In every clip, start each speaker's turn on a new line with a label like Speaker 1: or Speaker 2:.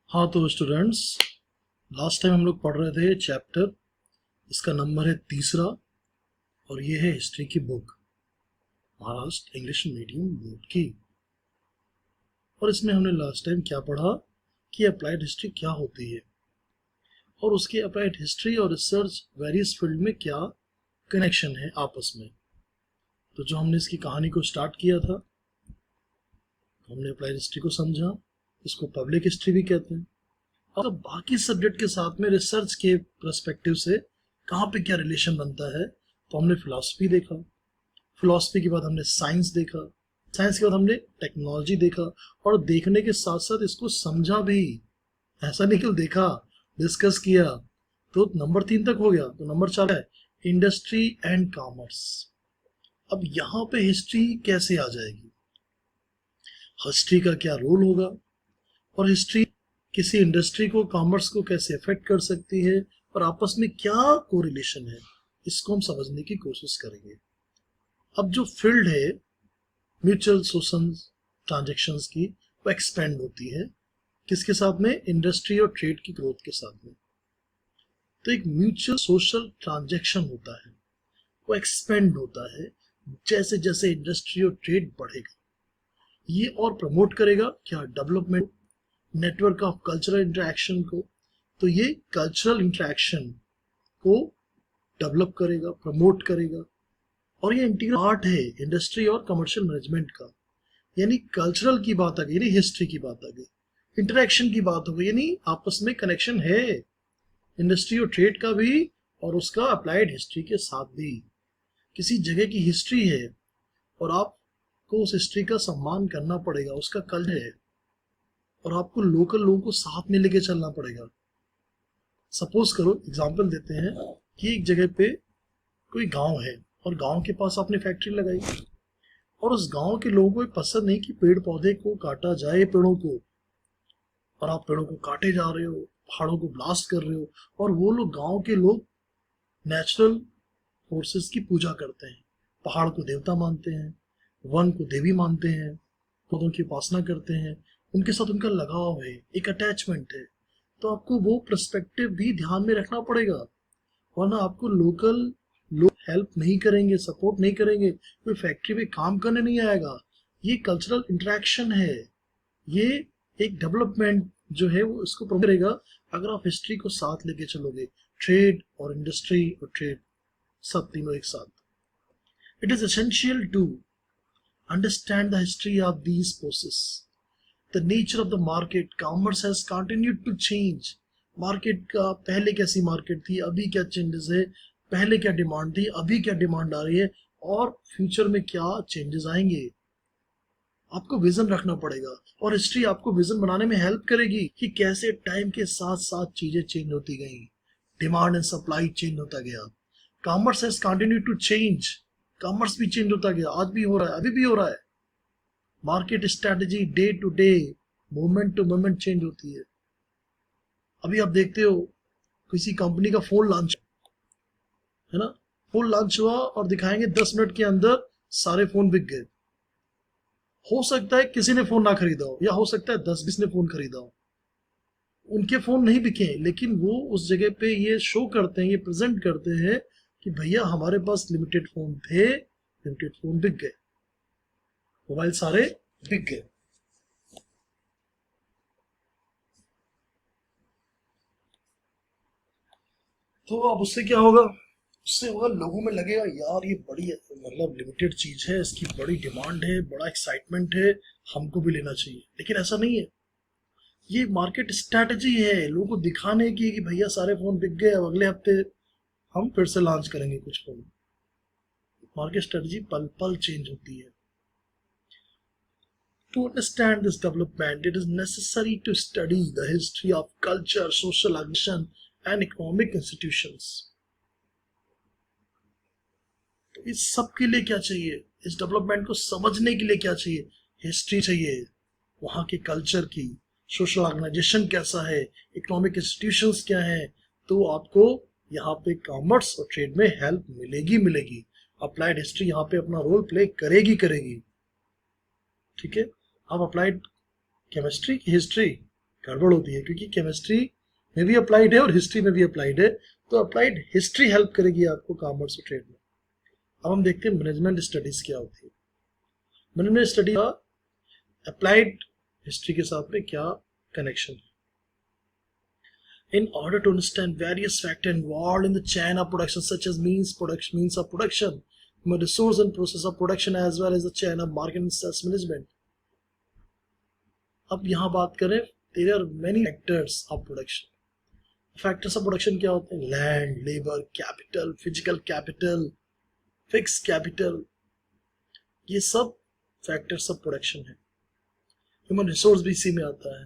Speaker 1: हाँ तो students, last time हम लोग पढ़ रहे थे चैप्टर, इसका नंबर है 3 और ये है हिस्ट्री की book, Maharashtra English medium board की। और इसमें हमने लास्ट टाइम क्या पढ़ा कि अप्लाइड हिस्ट्री क्या होती है और उसके अप्लाइड हिस्ट्री और रिसर्च वेरियस फील्ड में क्या कनेक्शन है आपस में। तो जो हमने इसकी कहानी को स्टार्ट किया था, हमने अप्लाइड हिस्ट्री को समझा, इसको पब्लिक हिस्ट्री भी कहते हैं। और बाकी सब्जेक्ट के साथ में रिसर्च के पर्सपेक्टिव से कहाँ पे क्या रिलेशन बनता है, तो हमने फिलॉसफी देखा, फिलॉसफी के बाद हमने साइंस देखा, साइंस के बाद हमने टेक्नोलॉजी देखा, और देखने के साथ साथ इसको समझा भी। ऐसा नहीं कि देखा, डिस्कस किया, तो नंबर 3 तक हो गया। तो नंबर 4 है इंडस्ट्री एंड कॉमर्स। अब यहाँ पे हिस्ट्री कैसे आ जाएगी, हिस्ट्री का क्या रोल होगा, और हिस्ट्री किसी इंडस्ट्री को, कॉमर्स को कैसे अफेक्ट कर सकती है, और आपस में क्या कोरिलेशन है, इसको हम समझने की कोशिश करेंगे। अब जो फील्ड है म्यूचुअल सोशल ट्रांजैक्शंस की, वो एक्सपेंड होती है किसके साथ में, इंडस्ट्री और ट्रेड की ग्रोथ के साथ में। तो एक म्यूचुअल सोशल ट्रांजैक्शन होता है, वो एक्सपेंड होता है जैसे जैसे इंडस्ट्री और ट्रेड बढ़ेगा। ये और प्रमोट करेगा क्या, development, network of cultural interaction को। तो ये कल्चरल इंटरेक्शन को डेवलप करेगा, प्रमोट करेगा, और ये इंटीग्रल पार्ट है इंडस्ट्री और कमर्शियल मैनेजमेंट का। यानी कल्चरल की बात आ गई, यानी हिस्ट्री की बात आ गई, इंटरेक्शन की बात हो गई, यानी आपस में कनेक्शन है इंडस्ट्री और ट्रेड का भी, और उसका अप्लाइड हिस्ट्री के साथ भी। किसी जगह की हिस्ट्री है और आपको उस हिस्ट्री का सम्मान करना पड़ेगा, उसका कल्चर है, और आपको लोकल लोगों को साथ में लेके चलना पड़ेगा। सपोज करो, एग्जांपल देते हैं कि एक जगह पे कोई गांव है और गांव के पास आपने फैक्ट्री लगाई, और उस गांव के लोगों को पसंद नहीं कि पेड़ पौधे को काटा जाए, पेड़ों को, और आप पेड़ों को काटे जा रहे हो, पहाड़ों को ब्लास्ट कर रहे हो। और वो लोग, गांव के लोग, नेचुरल फोर्सेस की पूजा करते हैं, पहाड़ को देवता मानते हैं, वन को देवी मानते हैं, पौधों की उपासना करते हैं, उनके साथ उनका लगाव है, एक अटैचमेंट है। तो आपको वो पर्सपेक्टिव भी ध्यान में रखना पड़ेगा, वरना आपको लोकल लोग हेल्प नहीं करेंगे, सपोर्ट नहीं करेंगे, कोई फैक्ट्री में काम करने नहीं आएगा। ये कल्चरल इंटरेक्शन है, ये एक डेवलपमेंट जो है वो इसको प्रमोट करेगा अगर आप हिस्ट्री को साथ लेके चलोगे, ट्रेड और इंडस्ट्री और ट्रेड सब तीनों एक साथ। It is essential to understand the history of these processes. The nature of the market, commerce has continued to change. Market का पहले कैसी मार्केट थी, अभी क्या चेंजेस है, पहले क्या डिमांड थी, अभी क्या डिमांड आ रही है, और फ्यूचर में क्या चेंजेस आएंगे। आपको विजन रखना पड़ेगा, और हिस्ट्री आपको विजन बनाने में हेल्प करेगी कि कैसे टाइम के साथ साथ चीजें चेंज होती गई, डिमांड एंड सप्लाई चेंज होता गया। Commerce has continued to change, commerce भी चेंज होता गया, आज भी हो रहा है, अभी भी हो रहा है। Market strategy day to day, moment to moment change होती है। अभी आप देखते हो किसी कंपनी का फोन लॉन्च है ना, फोन लॉन्च हुआ और दिखाएंगे 10 मिनट के अंदर सारे फोन बिक गए। हो सकता है किसी ने फोन ना खरीदा हो, या हो सकता है 10-20 ने फोन खरीदा हो, उनके फोन नहीं बिके, लेकिन वो उस जगह पे ये शो करते हैं, ये प्रेजेंट करते हैं कि भैया हमारे पास लिमिटेड फोन थे, लिमिटेड फोन बिक गए, मोबाइल सारे बिक गए। तो अब उससे क्या होगा, उससे होगा लोगों में लगेगा यार ये बड़ी मतलब लिमिटेड चीज है, इसकी बड़ी डिमांड है, बड़ा एक्साइटमेंट है, हमको भी लेना चाहिए। लेकिन ऐसा नहीं है, ये मार्केट स्ट्रेटजी है लोगों को दिखाने की कि भैया सारे फोन बिक गए, अब अगले हफ्ते हम फिर से लॉन्च करेंगे कुछ फोन। मार्केट स्ट्रेटजी पल पल चेंज होती है। To understand this development, it is necessary to study the history of culture, social action, and economic institutions. तो इस सब के लिए क्या चाहिए, इस डेवलपमेंट को समझने के लिए क्या चाहिए, हिस्ट्री चाहिए, वहां के कल्चर की, सोशल ऑर्गेनाइजेशन कैसा है, इकोनॉमिक इंस्टीट्यूशंस क्या है। तो आपको यहाँ पे कॉमर्स और ट्रेड में हेल्प मिलेगी मिलेगी। अप्लाइड हिस्ट्री यहाँ पे अपना रोल प्ले करेगी करेगी। ठीक है, आप अप्लाइड केमिस्ट्री की हिस्ट्री गड़बड़ होती है, क्योंकि केमिस्ट्री में भी अप्लाइड है और हिस्ट्री में भी अप्लाइड है, तो अप्लाइड हिस्ट्री हेल्प करेगी आपको कॉमर्स और ट्रेड में। अब हम देखते हैं मैनेजमेंट स्टडीज क्या होती है। मैनेजमेंट स्टडी का अप्लाइड हिस्ट्री के साथ में क्या कनेक्शन है? In order to understand various factors involved in the chain of production, such as means of production, resource and process of production, as well as the chain of market and sales management. अब यहाँ बात करें, there are many factors of production. Factors of production क्या होते हैं? Land, labor, capital, physical capital, fixed capital, ये सब factors of production है। Human resource भी इसी में आता है,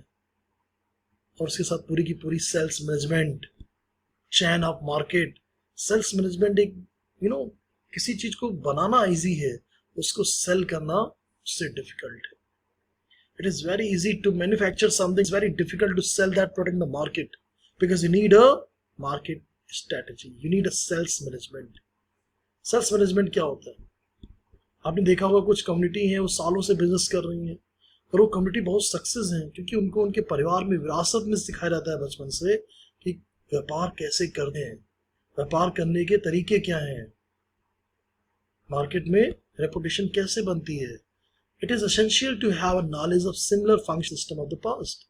Speaker 1: और उसके साथ पूरी की पूरी sales management, chain of market. Sales management एक किसी चीज को बनाना इजी है, उसको सेल करना उससे डिफिकल्ट है। It is very easy to manufacture something, it's very difficult to sell that product in the market, because you need a market strategy, you need a sales management. Sales management क्या होता है? आपने देखा होगा कुछ community है वो सालों से बिजनेस कर रही है, और वो कम्युनिटी बहुत सक्सेस है, क्योंकि उनको उनके परिवार में विरासत में सिखाया जाता है बचपन से कि व्यापार कैसे करते हैं, व्यापार करने के तरीके क्या हैं, मार्केट में रेपुटेशन कैसे बनती है। It is essential to have a knowledge of similar function system of the past.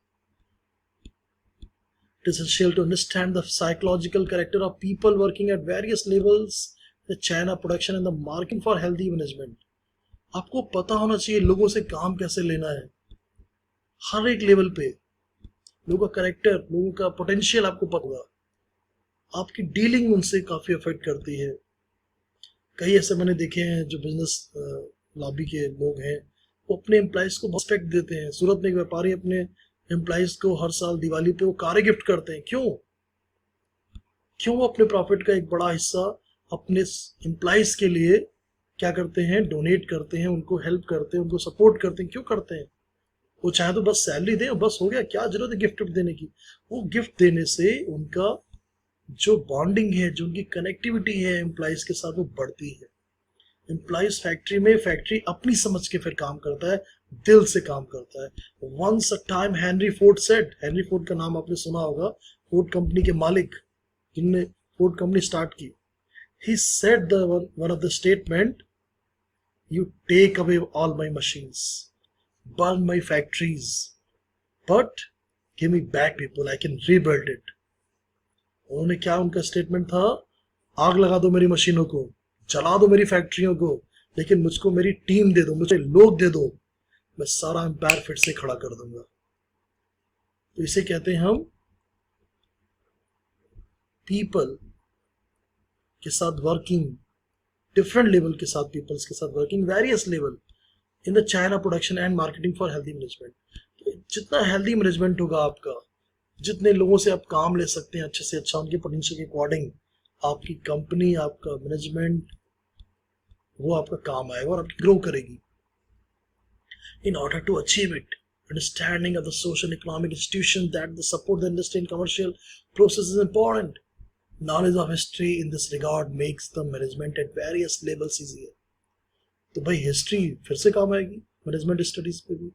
Speaker 1: It is essential to understand the psychological character of people working at various levels, the chain of production and the market for healthy management. आपको पता होना चाहिए लोगों से काम कैसे लेना है, हर एक लेवल पे लोगों का कैरेक्टर, लोगों का पोटेंशियल आपको पता होगा। आपकी डीलिंग उनसे काफी अफेक्ट करती है। कई ऐसे मैंने देखे हैं जो बिजनेस लॉबी के लोग हैं, वो अपने एम्प्लॉइज को बहुत रिस्पेक्ट देते हैं। सूरत में एक व्यापारी अपने एम्प्लॉइज को हर साल दिवाली पे वो कारें गिफ्ट करते हैं। क्यों वो अपने प्रॉफिट का एक बड़ा हिस्सा अपने एम्प्लॉइज के लिए क्या करते हैं? डोनेट करते हैं, उनको हेल्प करते हैं, उनको सपोर्ट करते हैं। क्यों करते हैं? वो चाहे तो बस सैलरी दें, बस हो गया, क्या जरूरत है गिफ्ट देने की? वो गिफ्ट देने से उनका जो बॉन्डिंग है, जो उनकी कनेक्टिविटी है एम्प्लॉइज के साथ, वो बढ़ती है। एम्प्लॉइज फैक्ट्री अपनी समझ के फिर काम करता है, दिल से काम करता है। Once a time Henry Ford said, Henry Ford का नाम आपने सुना होगा, फोर्ड कंपनी के मालिक जिनने फोर्ड कंपनी स्टार्ट की। He said one of the statement, you take away all my machines, burn my factories, but give me back people, I can rebuild it. उन्होंने क्या, उनका स्टेटमेंट था, आग लगा दो मेरी मशीनों को, जला दो मेरी फैक्ट्रियों को, लेकिन मुझको मेरी टीम दे दो, मुझे लोग दे दो, मैं सारा एम्पायर फिर से खड़ा कर दूंगा। तो इसे कहते हैं हम पीपल के साथ वर्किंग, डिफरेंट लेवल के साथ, पीपल्स के साथ working, various level in the chain of production and marketing for healthy management. जितना हेल्दी मैनेजमेंट होगा आपका, जितने लोगों से आप काम ले सकते हैं अच्छे से अच्छा, उनके पोटेंशियल के अकॉर्डिंग, आपकी कंपनी, आपका मैनेजमेंट, वो आपका काम आएगा और आपकी ग्रो करेगी। In order to achieve it, understanding of the social economic institution that the support the industry and commercial process is important. Knowledge of history in this regard makes the management at various levels easier. तो भाई history फिर से काम आएगी management studies पे भी,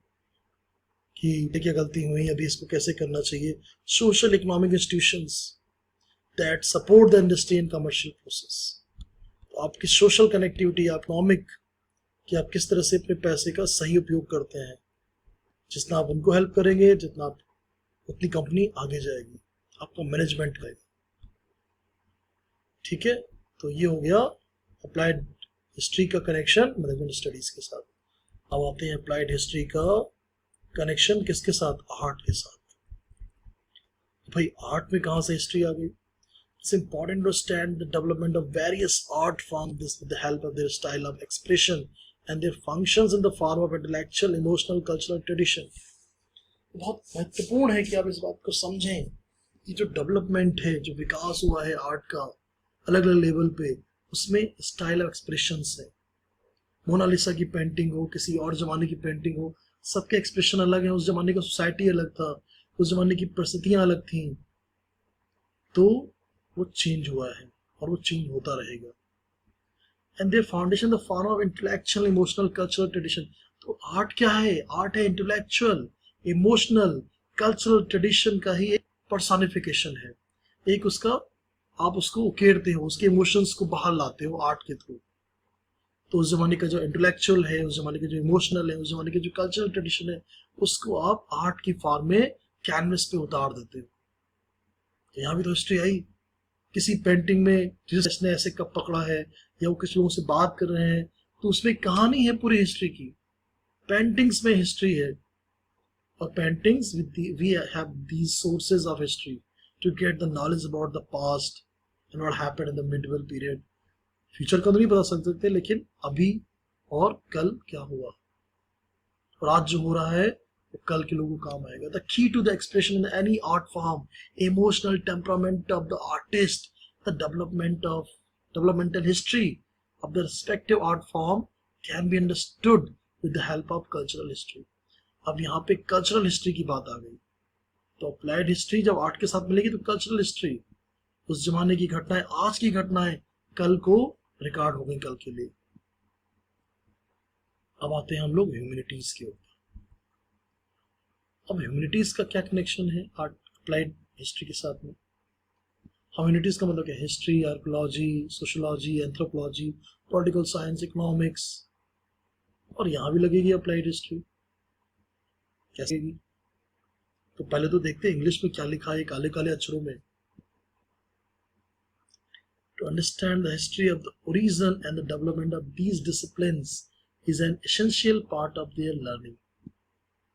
Speaker 1: कि क्या गलती हुई, अभी इसको कैसे करना चाहिए। Social economic institutions that support the industry and commercial process. तो आपकी सोशल कनेक्टिविटी, इकोनॉमिक, कि आप किस तरह से अपने पैसे का सही उपयोग करते हैं। जितना आप उनको हेल्प करेंगे, जितना आप, उतनी कंपनी आगे जाएगी, आपका मैनेजमेंट का। ठीक है, तो ये हो गया अप्लाइड हिस्ट्री का कनेक्शन मैनेजमेंट स्टडीज के साथ। अब आते हैं अप्लाइड हिस्ट्री का कनेक्शन किसके साथ? आर्ट के साथ। भाई आर्ट में कहां से हिस्ट्री आ गई? It's important to understand the development of various art form this with the help of their style of expression and their functions in the form of intellectual, emotional, cultural tradition. बहुत महत्वपूर्ण है कि आप इस बात को समझें कि जो डेवलपमेंट है, जो विकास हुआ है आर्ट का अलग अलग लेवल पे, उसमें स्टाइल ऑफ एक्सप्रेशंस है। मोनालिसा की पेंटिंग हो, किसी और जमाने की पेंटिंग हो, सबके एक्सप्रेशन अलग है। उस जमाने का सोसाइटी अलग था, उस जमाने की परिस्थितियां अलग थी, तो वो चेंज हुआ है और वो चेंज होता रहेगा। And their foundation the form of intellectual, emotional, cultural tradition. तो आर्ट क्या है? आर्ट है इंटेलेक्चुअल, इमोशनल, कल्चरल ट्रेडिशन का ही एक पर्सोनिफिकेशन है, एक उसका आप उसको उकेरते हो, उसके इमोशंस को बाहर लाते हो आर्ट के थ्रू। तो उस जमाने का जो इंटेलेक्चुअल है, उस जमाने का जो इमोशनल है, उस जमाने के जो कल्चरल ट्रेडिशन है, उसको आप आर्ट की फॉर्म में कैनवस पे उतार देते हो। तो यहाँ भी तो हिस्ट्री आई, किसी पेंटिंग में जिसने ऐसे कप पकड़ा है या वो किसी लोगों से बात कर रहे हैं, तो उसमें कहानी है पूरी हिस्ट्री की। पेंटिंग्स में हिस्ट्री है, और paintings we have these sources of history to get the knowledge about the past and what happened in the medieval period. Future का तो नहीं बता सकते, लेकिन अभी और कल क्या हुआ और आज जो हो रहा है वो कल के लोगों को काम आएगा। The key to the expression in any art form, emotional temperament of the artist, the developmental history of the respective art form can be understood with the help of cultural history। अब यहाँ पे cultural history की बात आ गई, तो applied history जब art के साथ मिलेगी तो कल्चरल हिस्ट्री, उस जमाने की घटनाएं, आज की घटनाएं कल को रिकॉर्ड हो गई कल के लिए। अब आते हैं हम लोग ह्यूमैनिटीज के ऊपर। अब ह्यूमैनिटीज का क्या कनेक्शन है आर्ट अप्लाइड हिस्ट्री के साथ में? ह्यूमैनिटीज का मतलब क्या? History, archaeology, sociology, anthropology, political science, economics, और यहाँ भी लगेगी अप्लाइड हिस्ट्री। कैसे लगेगी? तो पहले तो देखते हैं इंग्लिश में क्या लिखा है काले काले अक्षरों में। To understand the history of the origin and the development of these disciplines is an essential part of their learning।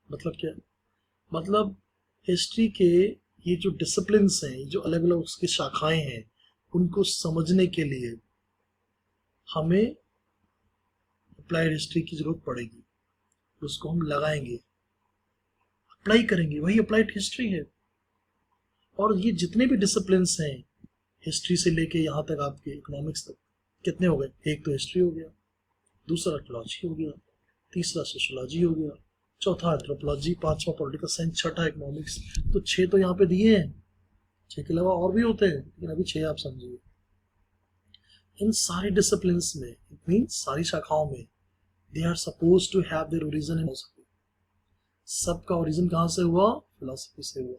Speaker 1: मतलब क्या? मतलब हिस्ट्री के ये जो डिसिप्लिन्स हैं, जो अलग अलग उसकी शाखाएं हैं, उनको समझने के लिए हमें अप्लाइड हिस्ट्री की जरूरत पड़ेगी। उसको हम लगाएंगे, अप्लाई करेंगे, वही अप्लाइड हिस्ट्री है। और ये जितने भी डिसिप्लिन्स हैं हिस्ट्री से लेके यहाँ तक आपके इकोनॉमिक्स तक, कितने हो गए? एक तो हिस्ट्री हो गया, दूसरा आर्कियोलॉजी हो गया, तीसरा सोशियोलॉजी हो गया, चौथा एंथ्रोपोलॉजी, पांचवा पॉलिटिकल साइंस, छठा इकोनॉमिक्स। तो 6 तो यहाँ पे दिए हैं, 6 के अलावा और भी होते हैं, लेकिन अभी 6 आप समझिए। इन सारे डिसिप्लिन्स में, इट मीन्स सारी शाखाओं में, they are suppose to have their origin in philosophy. सबका ओरिजिन कहाँ से हुआ? फिलॉसफी से हुआ।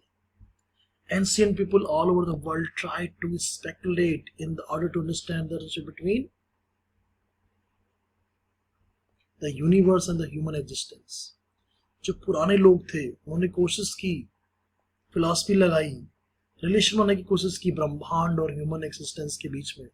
Speaker 1: Ancient people all over the world tried to speculate in order to understand the relationship between the universe and the human existence। जो पुराने लोग थे उन्होंने कोशिश की, फिलॉसफी लगाई, रिलेशन बनाने की कोशिश की ब्रह्मांड और ह्यूमन एक्सिस्टेंस के बीच में।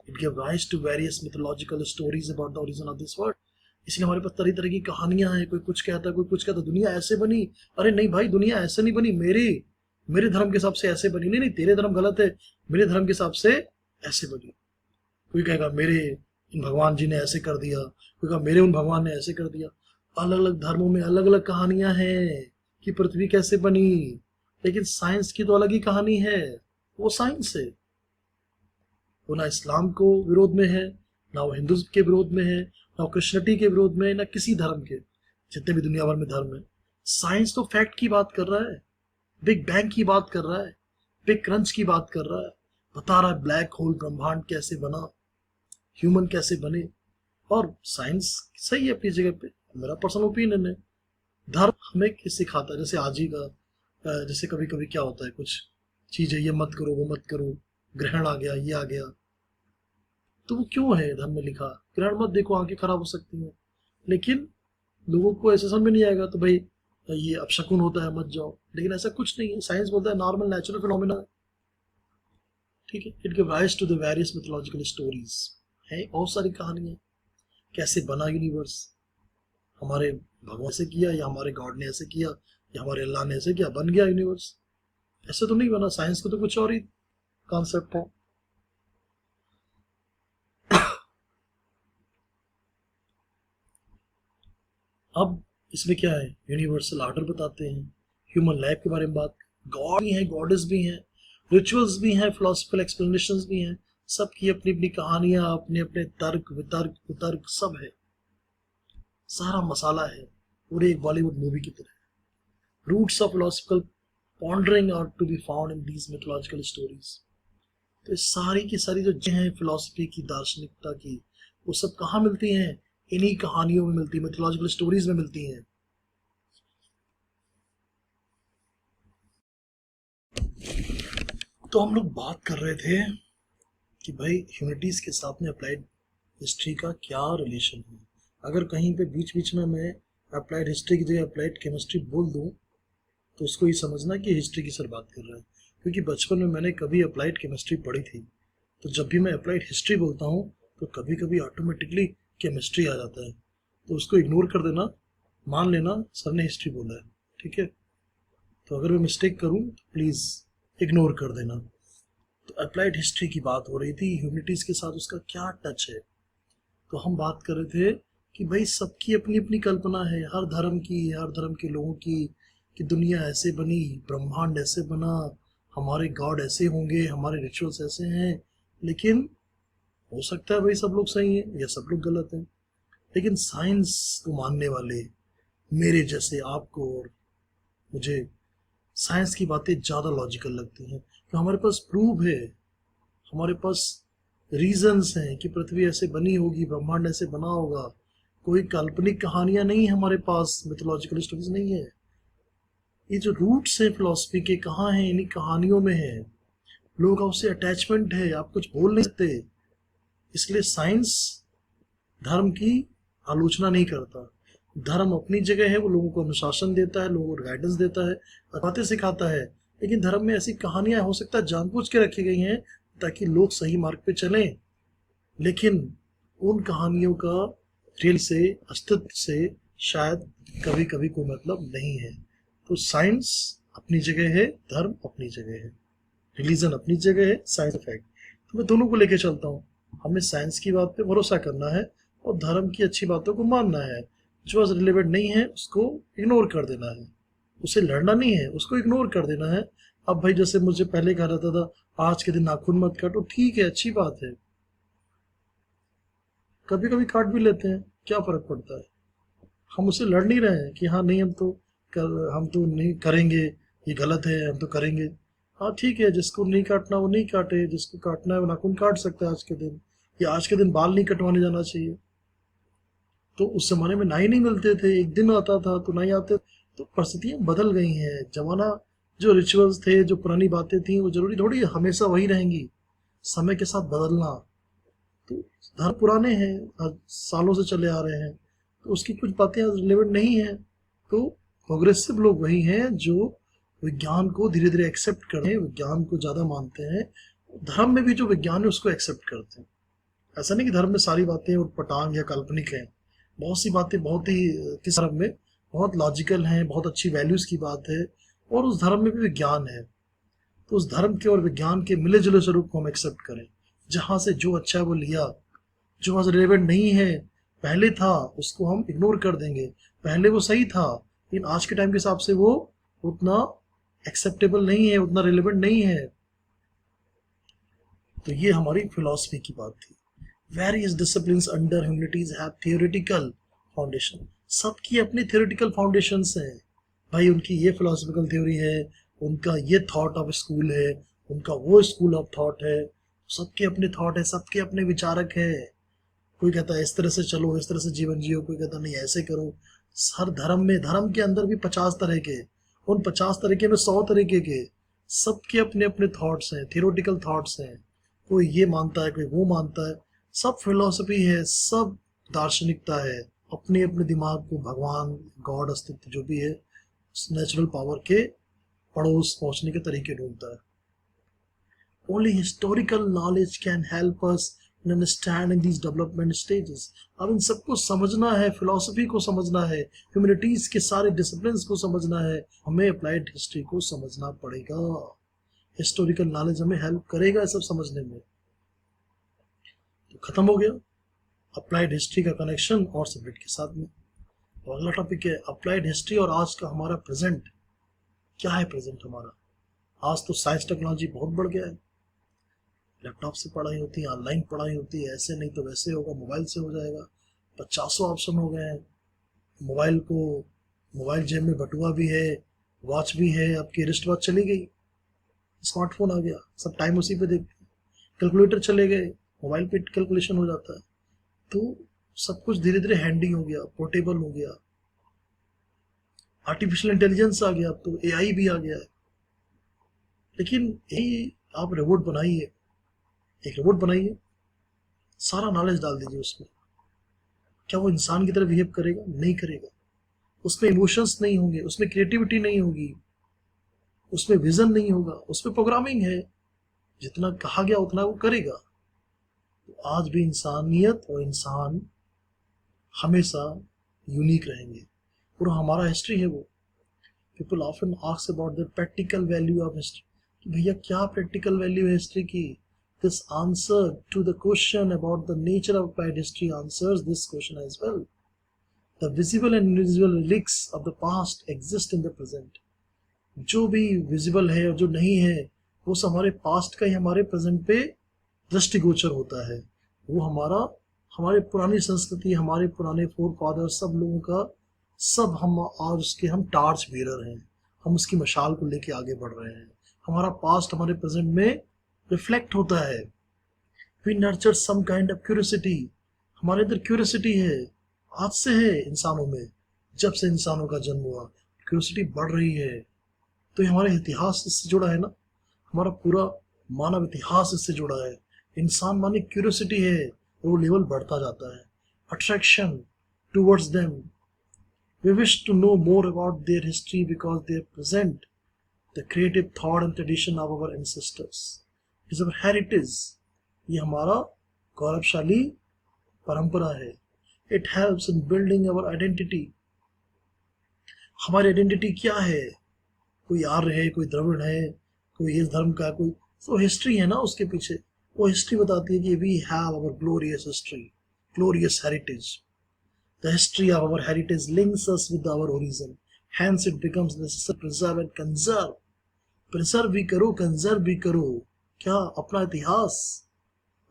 Speaker 1: It gave rise to various mythological stories about the origin of this world। इसलिए हमारे पास तरह तरह की कहानियां हैं, कोई कुछ कहता है, कोई कुछ कहता है दुनिया ऐसे बनी। अरे नहीं भाई, दुनिया ऐसे नहीं बनी, मेरे धर्म के हिसाब से ऐसे बनी। नहीं, तेरे धर्म गलत है, मेरे धर्म के हिसाब से ऐसे बनी। कोई कहेगा मेरे इन भगवान जी ने ऐसे कर दिया, कोई कहेगा मेरे उन भगवान ने ऐसे कर दिया। अलग अलग धर्मों में अलग अलग कहानियां हैं कि पृथ्वी कैसे बनी, लेकिन साइंस की तो अलग ही कहानी है। वो साइंस है, वो ना इस्लाम को विरोध में है, ना वो हिंदू के विरोध में है, ना क्रिश्चियनिटी के विरोध में, ना किसी धर्म के, जितने भी दुनिया भर में धर्म है। साइंस तो फैक्ट की बात कर रहा है, बिग बैंग की बात कर रहा है, बिग क्रंच की बात कर रहा है, बता रहा है ब्लैक होल, ब्रह्मांड कैसे बना, ह्यूमन कैसे बने। और साइंस सही है अपनी जगह पे, मेरा पर्सनल ओपिनियन है। धर्म हमें सिखाता है, जैसे आज ही का, जैसे कभी कभी क्या होता है, कुछ चीजें ये मत करो, वो मत करो, ग्रहण आ गया, ये आ गया, तो वो क्यों है धर्म में लिखा? ग्रहण मत देखो, आंखें खराब हो सकती हैं। लेकिन लोगों को ऐसे समझ में नहीं आएगा, तो भाई ये अपशकुन होता है, मत जाओ। लेकिन ऐसा कुछ नहीं है, साइंस बोलता है नॉर्मल नेचुरल फिनोमिना है। ठीक है। It give rise to the various mythological stories, है बहुत सारी कहानियां, कैसे बना यूनिवर्स, हमारे भगवान से किया या हमारे गॉड ने ऐसे किया या हमारे अल्लाह ने ऐसे किया, बन गया यूनिवर्स। ऐसे तो नहीं बना, साइंस को तो कुछ और ही कॉन्सेप्ट है। अब इसमें क्या है, यूनिवर्सल ऑर्डर बताते हैं, ह्यूमन लाइफ के बारे में बात, गॉड भी हैं, गॉडेस भी हैं, रिचुअल्स भी हैं, फिलोसफिकल एक्सप्लेनेशंस भी हैं, सबकी अपनी अपनी कहानियां, अपने अपने तर्क वितर्क कुतर्क सब है, सारा मसाला है, पूरे एक बॉलीवुड मूवी की तरह। Roots of philosophical pondering are to be found in these mythological stories. तो सारी की सारी जो हैं फिलोसफी की, दार्शनिकता की, वो सब कहाँ मिलती हैं? इन्हीं कहानियों में मिलती है, मिथोलॉजिकल स्टोरीज में मिलती हैं। तो हम लोग बात कर रहे थे कि भाई ह्यूमैनिटीज़ के साथ में अप्लाइड हिस्ट्री का क्या रिलेशन है। अगर कहीं पे बीच बीच में मैं अप्लाइड हिस्ट्री की जगह अप्लाइड केमिस्ट्री बोल दूं तो उसको ये समझना कि हिस्ट्री की सर बात कर रहा है, क्योंकि बचपन में मैंने कभी अप्लाइड केमिस्ट्री पढ़ी थी। तो जब भी मैं अप्लाइड हिस्ट्री बोलता हूँ तो कभी कभी ऑटोमेटिकली केमिस्ट्री आ जाता है, तो उसको इग्नोर कर देना, मान लेना सर ने हिस्ट्री बोला है, ठीक है। तो अगर मैं मिस्टेक करूँ तो प्लीज़ इग्नोर कर देना। तो अप्लाइड हिस्ट्री की बात हो रही थी, ह्यूमैनिटीज़ के साथ उसका क्या टच है। तो हम बात कर रहे थे कि भाई सबकी अपनी अपनी कल्पना है, हर धर्म की, हर धर्म के लोगों की, कि दुनिया ऐसे बनी, ब्रह्मांड ऐसे बना, हमारे गॉड ऐसे होंगे, हमारे रिचुअल्स ऐसे हैं। लेकिन हो सकता है भाई सब लोग सही हैं या सब लोग गलत हैं। लेकिन साइंस को मानने वाले मेरे जैसे आपको और मुझे साइंस की बातें ज़्यादा लॉजिकल लगती हैं, तो हमारे पास प्रूफ है, हमारे पास रीजंस हैं कि पृथ्वी ऐसे बनी होगी, ब्रह्मांड ऐसे बना होगा। कोई काल्पनिक कहानियां नहीं है हमारे पास, मिथोलॉजिकल स्टोरीज नहीं है। ये जो रूट्स हैं फिलोसफी के कहाँ हैं, इन्हीं कहानियों में है। लोगों का उससे अटैचमेंट है, आप कुछ बोल नहीं सकते। इसलिए साइंस धर्म की आलोचना नहीं करता। धर्म अपनी जगह है, वो लोगों को अनुशासन देता है, लोगों को गाइडेंस देता है, बातें सिखाता है। लेकिन धर्म में ऐसी कहानियां हो सकता है जानबूझ के रखी गई हैं ताकि लोग सही मार्ग पे चलें, लेकिन उन कहानियों का रियल से, अस्तित्व से शायद कभी कभी कोई मतलब नहीं है। तो साइंस अपनी जगह है, धर्म अपनी जगह है, रिलीजन अपनी जगह है, साइंस फैक्ट। तो मैं दोनों को लेके चलता हूँ। हमें साइंस की बात पे भरोसा करना है और धर्म की अच्छी बातों को मानना है। जो आज रिलेवेंट नहीं है उसको इग्नोर कर देना है, उसे लड़ना नहीं है, उसको इग्नोर कर देना है। अब भाई जैसे मुझे पहले कहा जाता था आज के दिन नाखून मत काटो, ठीक है, अच्छी बात है, कभी कभी काट भी लेते हैं, क्या फर्क पड़ता है। हम उसे लड़ नहीं रहे हैं कि हाँ नहीं हम तो नहीं करेंगे, ये गलत है, हम तो करेंगे। हाँ ठीक है, जिसको नहीं काटना वो नहीं काटे, जिसको काटना है वो नाखून काट सकता है आज के दिन, या आज के दिन बाल नहीं कटवाने जाना चाहिए। तो उस जमाने में नाई नहीं मिलते थे, एक दिन आता था तो नाई आते। तो परिस्थितियां बदल गई हैं, जमाना, जो रिचुअल्स थे, जो पुरानी बातें थी, वो जरूरी थोड़ी हमेशा वही रहेंगी, समय के साथ बदलना। तो धर्म पुराने हैं, सालों से चले आ रहे हैं, तो उसकी कुछ बातें रिलेवेंट नहीं है। तो प्रोग्रेसिव लोग वही हैं जो विज्ञान को धीरे धीरे एक्सेप्ट करते हैं, विज्ञान को ज़्यादा मानते हैं। धर्म में भी जो विज्ञान है उसको एक्सेप्ट करते हैं। ऐसा नहीं कि धर्म में सारी बातें उटपटांग या काल्पनिक हैं, बहुत सी बातें बहुत ही किस धर्म में बहुत लॉजिकल हैं, बहुत अच्छी वैल्यूज़ की बात है, और उस धर्म में भी विज्ञान है। तो उस धर्म के और विज्ञान के मिले जुले स्वरूप को हम एक्सेप्ट करें, जहाँ से जो अच्छा है वो लिया, जो आज रिलेवेंट नहीं है, पहले था, उसको हम इग्नोर कर देंगे। पहले वो सही था लेकिन आज के टाइम के हिसाब से वो उतना एक्सेप्टेबल नहीं है, उतना रिलेवेंट नहीं है। तो ये हमारी फिलॉसफी की बात थी। Various disciplines under humanities have theoretical foundation. सबकी अपनी थियोरेटिकल फाउंडेशंस हैं भाई, उनकी ये फिलोसफिकल थ्योरी है, उनका ये थॉट ऑफ स्कूल है, उनका वो स्कूल ऑफ थॉट है। सबके अपने थॉट है, सबके अपने विचारक है। कोई कहता है इस तरह से चलो, इस तरह से जीवन जियो, कोई कहता नहीं ऐसे करो। हर धर्म में, धर्म के अंदर भी 50 तरह के, उन 50 तरीके में 100 तरीके के, सबके अपने अपने थॉट्स हैं, थियोरेटिकल थॉट्स हैं। कोई ये मानता है, कोई वो मानता है, सब फिलोसफी है, सब दार्शनिकता है। अपने अपने दिमाग को भगवान, गॉड, अस्तित्व जो भी है, नेचुरल पावर के पड़ोस पहुंचने के तरीके ढूंढता है। Only historical knowledge can help us in understanding these development stages. अब इन सबको समझना है, फिलोसफी को समझना है, ह्यूमैनिटीज के सारे डिसिप्लिन्स को समझना है, हमें अप्लाइड हिस्ट्री को समझना पड़ेगा। हिस्टोरिकल नॉलेज हमें हेल्प करेगा सब समझने में। तो खत्म हो गया अप्लाइड हिस्ट्री का कनेक्शन और सब्जेक्ट के साथ में। तो अगला टॉपिक है अप्लाइड हिस्ट्री और आज का हमारा प्रेजेंट। क्या है प्रेजेंट हमारा? आज तो साइंस टेक्नोलॉजी बहुत बढ़ गया है, लैपटॉप से पढ़ाई होती है, ऑनलाइन पढ़ाई होती है, ऐसे नहीं तो वैसे होगा, मोबाइल से हो जाएगा, 50 ऑप्शन हो गए हैं। मोबाइल जेब में बटुआ भी है, वॉच भी है, आपकी रिस्ट वॉच चली गई, स्मार्टफोन आ गया, सब टाइम उसी पे देखते हैं। कैलकुलेटर चले गए, मोबाइल पे कैलकुलेशन हो जाता है। तो सब कुछ धीरे धीरे हैंडी हो गया, पोर्टेबल हो गया। आर्टिफिशियल इंटेलिजेंस आ गया, तो एआई भी आ गया है। लेकिन यही आप रोबोट बनाइए, एक रोबोट बनाइए, सारा नॉलेज डाल दीजिए उसमें, क्या वो इंसान की तरह बिहेव करेगा? नहीं करेगा। उसमें इमोशंस नहीं होंगे, उसमें क्रिएटिविटी नहीं होगी, उसमें विजन नहीं होगा, उसमें प्रोग्रामिंग है, जितना कहा गया उतना वो करेगा। तो आज भी इंसानियत और इंसान हमेशा यूनिक रहेंगे, और हमारा हिस्ट्री है वो। People often ask about the practical value of history, कि भैया क्या प्रैक्टिकल वैल्यू है हिस्ट्री की? This answer to the question about the nature of applied history answers this question as well. The visible and invisible relics of the past exist in the present. जो भी visible है और जो नहीं है वो सब हमारे पास्ट का ही हमारे प्रेजेंट पे दृष्टिगोचर होता है। वो हमारे पुरानी संस्कृति, हमारे पुराने फोर फादर, सब लोगों का, सब हम आज उसके हम टार्च बेरर हैं, हम उसकी मशाल को लेके आगे बढ़ रहे हैं। हमारा पास्ट हमारे प्रेजेंट में रिफ्लेक्ट होता है। We nurture some kind of curiosity, हमारे अंदर क्यूरियोसिटी है, आज से है इंसानों में, जब से इंसानों का जन्म हुआ क्यूरियोसिटी बढ़ रही है। तो ये हमारा इतिहास इससे जुड़ा है ना, हमारा पूरा मानव इतिहास इससे जुड़ा है। इंसान माने क्यूरियोसिटी है, वो लेवल बढ़ता जाता है। Attraction towards them, we wish to know more about their history because they present the creative thought and tradition of our ancestors, is our heritage. ये हमारा गौरवशाली परंपरा है। It helps in building our identity. हमारी identity क्या है? कोई आर्य है, कोई द्रविड़ है, कोई इस धर्म का, कोई तो हिस्ट्री है ना उसके पीछे। वो हिस्ट्री बताती है कि we have our glorious history, glorious heritage. The history of our heritage links us with our origin, hence it becomes necessary preserve and conserve. Preserve भी करो, कंजर्व भी करो, क्या? अपना इतिहास।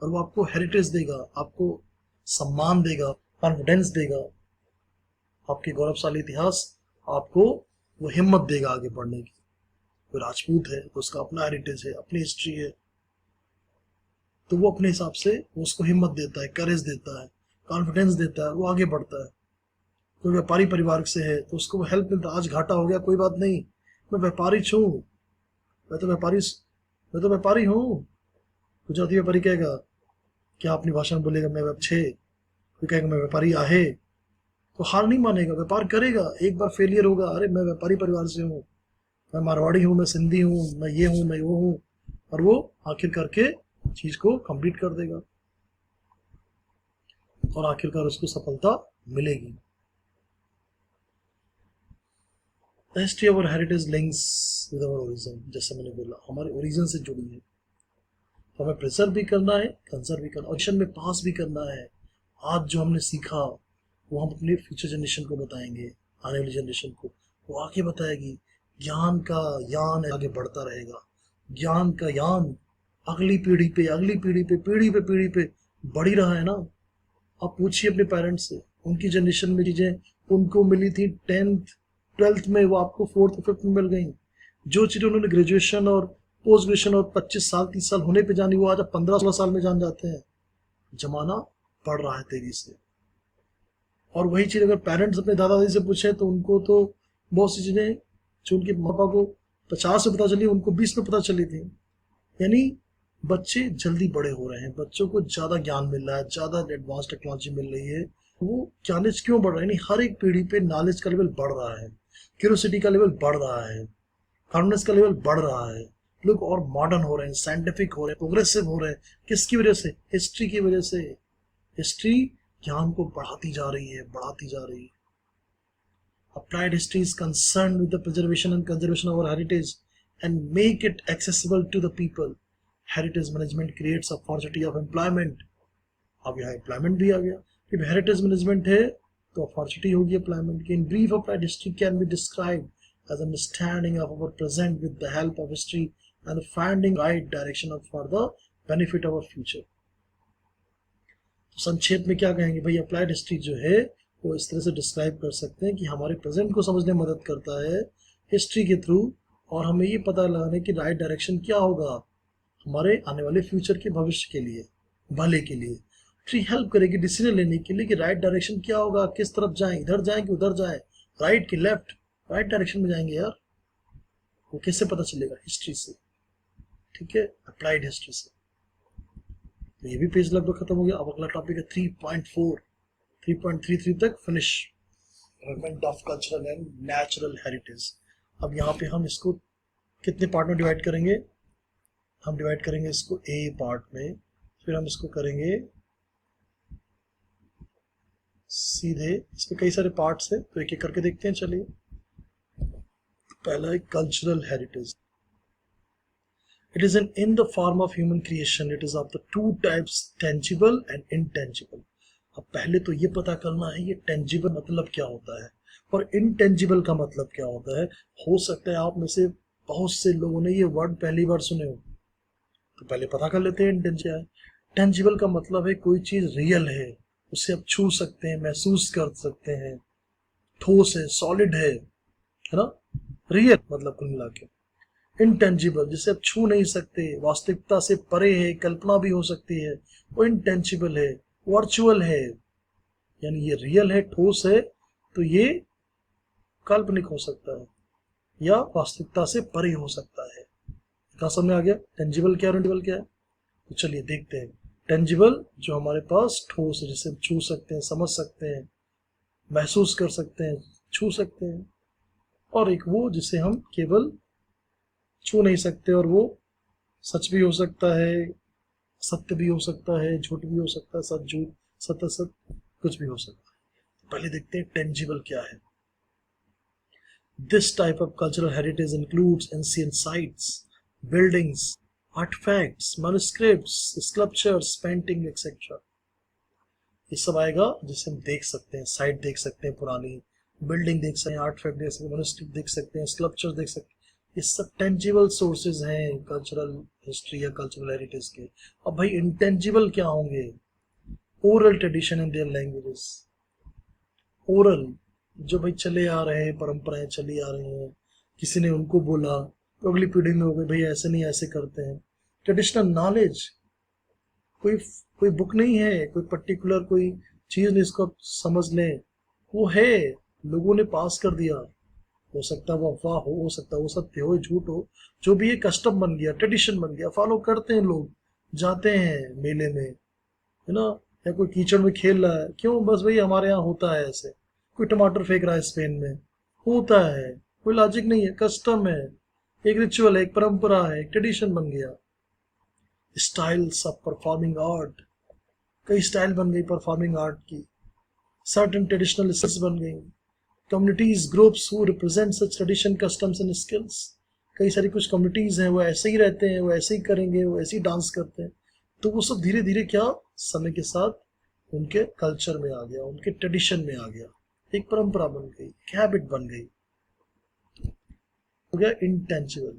Speaker 1: और वो आपको हेरिटेज देगा, आपको सम्मान देगा, कॉन्फिडेंस देगा। आपके गौरवशाली इतिहास आपको वो हिम्मत देगा आगे बढ़ने की। कोई राजपूत है तो उसका अपना हेरिटेज है, अपनी हिस्ट्री है, तो वो अपने हिसाब से उसको हिम्मत देता है, करेज देता है, कॉन्फिडेंस देता है, वो आगे बढ़ता है। कोई व्यापारी परिवार से है तो उसको हेल्प मिलता है। आज घाटा हो गया, कोई बात नहीं, मैं व्यापारी छूँ, मैं तो व्यापारी हूँ। गुजराती व्यापारी कहेगा, क्या अपनी भाषा में बोलेगा मैं छे, कोई कहेगा मैं व्यापारी आहे, तो हार नहीं मानेगा, व्यापार करेगा। एक बार फेलियर होगा, अरे मैं व्यापारी परिवार से हूँ, मैं मारवाड़ी हूँ, मैं सिंधी हूँ, मैं ये हूँ, मैं वो हूँ, और वो आखिर करके चीज को कंप्लीट कर देगा और आखिरकार उसको सफलता मिलेगी। The history of our heritage links with our origin, जैसे मैंने बोला हमारे ओरिजिन से जुड़ी है। तो हमें प्रिजर्व भी करना है, कंजर्व भी करना, ऑप्शन में पास भी करना है। आज जो हमने सीखा वो हम अपने फ्यूचर जनरेशन को बताएंगे, आने वाली जनरेशन को वो आगे बताएगी। ज्ञान का यान आगे बढ़ता रहेगा, ज्ञान का यान अगली पीढ़ी पे, अगली पीढ़ी पे, पीढ़ी पे पीढ़ी पे बढ़ ही रहा है ना। आप पूछिए अपने पेरेंट्स से, उनकी जनरेशन में चीजें उनको मिली थी 10th 12th में, वो आपको 4th 5th में मिल गई। जो चीजें उन्होंने ग्रेजुएशन और पोस्ट ग्रेजुएशन और 25 साल 30 साल होने पे जानी, वो आज 15-16 साल में जान जाते हैं। जमाना बढ़ रहा है तेजी से। और वही चीज अगर पेरेंट्स अपने दादा दादी से पूछे तो उनको तो बहुत सी चीजें जो उनके माँ बाप को 50 में पता चली, उनको 20 में पता चली थी। यानी बच्चे जल्दी बड़े हो रहे हैं, बच्चों को ज्यादा ज्ञान मिल रहा है, ज्यादा एडवांस टेक्नोलॉजी मिल रही है। वो नॉलेज क्यों बढ़ रहा है? यानी हर एक पीढ़ी पे नॉलेज का लेवल बढ़ रहा है, क्यूरियोसिटी का लेवल बढ़ रहा है, कॉन्फिडेंस का लेवल बढ़ रहा है। लोग और मॉडर्न हो रहे हैं, साइंटिफिक हो रहे हैं, प्रोग्रेसिव हो रहे हैं। किसकी वजह से? हिस्ट्री की वजह से। हिस्ट्री ज्ञान को बढ़ाती जा रही है, बढ़ाती जा रही है। Applied history is concerned with the preservation and conservation of our heritage and make it accessible to the people. Heritage management creates a opportunity of employment. अब यहाँ employment भी आ गया। जब heritage management है तो opportunity होगी employment की। In brief, applied history can be described as understanding of our present with the help of history and finding right direction for the benefit of our future. तो संक्षेप में क्या कहेंगे भाई? अप्लाइड हिस्ट्री जो है वो इस तरह से डिस्क्राइब कर सकते हैं कि हमारे प्रेजेंट को समझने में मदद करता है हिस्ट्री के थ्रू, और हमें ये पता लगाने की राइट डायरेक्शन क्या होगा हमारे आने वाले फ्यूचर के, भविष्य के लिए, भले के लिए। हिस्ट्री हेल्प करेगी डिसीजन लेने के लिए कि राइट डायरेक्शन क्या होगा, किस तरफ जाएं, इधर जाएं कि उधर जाएं, राइट कि लेफ्ट, राइट डायरेक्शन में जाएंगे यार। वो कैसे पता चलेगा? हिस्ट्री से। ठीक है, अप्लाइड हिस्ट्री से। तो ये भी पेज लगभग खत्म हो गया। अब अगला टॉपिक है 3.4, 3.33 तक finish, development of cultural and natural heritage. अब यहाँ पे हम इसको कितने पार्ट में डिवाइड करेंगे? हम डिवाइड करेंगे इसको ए पार्ट में, फिर हम इसको करेंगे सीधे, इसमें कई सारे पार्ट्स है तो एक एक करके देखते हैं। चलिए, पहला है cultural heritage. It is an in the form of human creation, it is of the two types, tangible and intangible. अब पहले तो ये पता करना है ये टेंजिबल मतलब क्या होता है और इनटेंजिबल का मतलब क्या होता है। हो सकता है आप में से बहुत से लोगों ने ये वर्ड पहली बार सुने हो, तो पहले पता कर लेते हैं इनटेंजिबल। टेंजिबल का मतलब है कोई चीज रियल है, उसे आप छू सकते हैं, महसूस कर सकते हैं, ठोस है, सॉलिड है ना, रियल मतलब कुल मिला के। इनटेंजिबल जिसे आप छू नहीं सकते, वास्तविकता से परे है, कल्पना भी हो सकती है, वो इनटेंजिबल है, वर्चुअल है। यानी ये रियल है, ठोस है, तो ये काल्पनिक हो सकता है या वास्तविकता से परे हो सकता है। क्या समझ में आ गया? टेंजिबल क्या, इनटेंजिबल क्या है? तो चलिए देखते हैं। टेंजिबल जो हमारे पास ठोस है, जिसे छू सकते हैं, समझ सकते हैं, महसूस कर सकते हैं, छू सकते हैं, और एक वो जिसे हम केवल छू नहीं सकते और वो सच भी हो सकता है, सत्य भी हो सकता है, झूठ भी हो सकता है, सच झूठ, सत्य सत्य, कुछ भी हो सकता है। पहले देखते हैं टेंजिबल क्या है। This type of cultural heritage includes ancient sites, buildings, artifacts, manuscripts, sculptures, painting, etc. ये सब आएगा जिसे हम देख सकते हैं, साइट देख सकते हैं पुरानी, बिल्डिंग देख सकते हैं, आर्टिफैक्ट देख सकते हैं, मैन्युस्क्रिप्ट देख सकते हैं, स्कल्पचर्स देख सकते हैं। ये सब टेंजिबल सोर्सेज हैं कल्चरल हिस्ट्री या कल्चरल हेरिटेज के। अब भाई इंटेंजिबल क्या होंगे? Oral tradition in their languages. Oral जो भाई चले आ रहे हैं, परंपराएं चली आ रही हैं, किसी ने उनको बोला तो अगली पीढ़ी में हो गई भाई ऐसे नहीं ऐसे करते हैं। ट्रेडिशनल नॉलेज, कोई कोई बुक नहीं है, कोई पर्टिकुलर कोई चीज नहीं इसको समझ लें, वो है, लोगों ने पास कर दिया। हो सकता है वो अफवाह हो सकता है वो सत्य हो, झूठ हो, जो भी ये कस्टम बन गया, ट्रेडिशन बन गया, फॉलो करते हैं लोग, जाते हैं मेले में, है ना, या कोई कीचड़ में खेल रहा है, क्यों? बस भाई हमारे यहाँ होता है ऐसे। कोई टमाटर फेंक रहा है स्पेन में, होता है, कोई लॉजिक नहीं है, कस्टम है, एक रिचुअल है, एक परंपरा है, एक ट्रेडिशन बन गया। स्टाइल्स ऑफ परफॉर्मिंग आर्ट, कई स्टाइल बन गई परफॉर्मिंग आर्ट की, सर्टेन ट्रेडिशनल स्किल्स बन गई, communities, groups who represent such tradition, customs and skills. कई सारी कुछ कम्युनिटीज हैं, वो ऐसे ही रहते हैं, वो ऐसे ही करेंगे, वो ऐसे ही डांस करते हैं, तो वो सब धीरे धीरे क्या समय के साथ उनके कल्चर में आ गया, उनके ट्रेडिशन में आ गया, एक परंपरा बन गई, एक हैबिट बन गई, हो गया इंटेंजिबल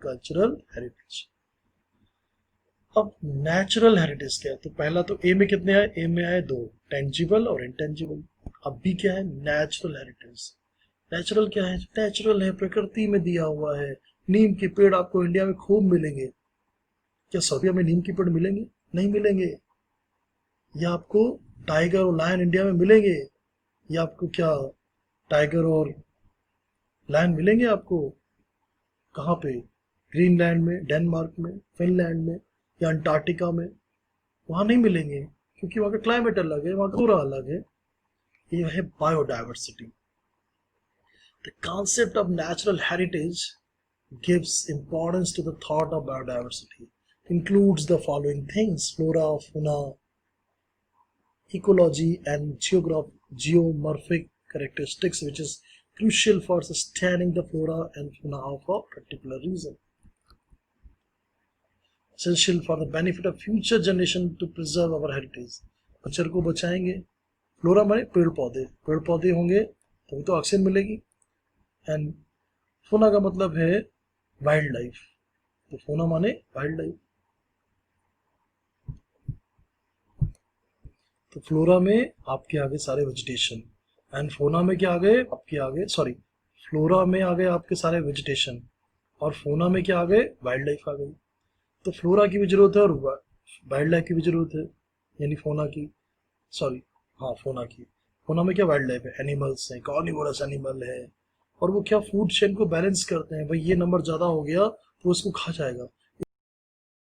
Speaker 1: कल्चरल हेरिटेज। अब नेचुरल हेरिटेज क्या है? तो पहला तो ए में कितने आए? ए में आए 2, टेंजिबल और इंटेंजिबल। अब बी क्या है? Natural heritage. नेचुरल क्या है? नेचुरल है, प्रकृति में दिया हुआ है। नीम के पेड़ आपको इंडिया में खूब मिलेंगे। क्या सऊदीया में नीम के पेड़ मिलेंगे? नहीं मिलेंगे। या आपको टाइगर और लायन इंडिया में मिलेंगे? या आपको क्या टाइगर और लायन मिलेंगे आपको कहाँ पे? ग्रीनलैंड में, डेनमार्क में, फिनलैंड में या अंटार्कटिका में? वहां नहीं मिलेंगे, क्योंकि वहां का क्लाइमेट अलग है, वहां का पूरा अलग है। ये है biodiversity. The concept of natural heritage gives importance to the thought of biodiversity, includes the following things: flora, fauna, ecology, and geomorphic characteristics, which is crucial for sustaining the flora and fauna of a particular region. Essential for the benefit of future generation to preserve our heritage. Culture को बचाएंगे। Flora माने पेड़ पौधे, पेड़ पौधे होंगे तभी तो ऑक्सीजन मिलेगी। एंड फोना का मतलब है वाइल्ड लाइफ, तो फोना माने वाइल्ड लाइफ। तो फ्लोरा में आपके आगे सारे वेजिटेशन, एंड फोना में क्या आ गए आपके आगे, सॉरी, फ्लोरा में आ गए आपके सारे वेजिटेशन और फोना में क्या आ गए? वाइल्ड लाइफ आ गई। तो फ्लोरा की भी जरूरत है और वाइल्ड लाइफ की भी जरूरत है, यानी फोना की, सॉरी हाँ फोना की। फोना में क्या? वाइल्ड लाइफ है, एनिमल्स हैं, कार्निवोरस एनिमल है, और वो क्या फूड चेन को बैलेंस करते हैं। भाई ये नंबर ज्यादा हो गया तो उसको खा जाएगा,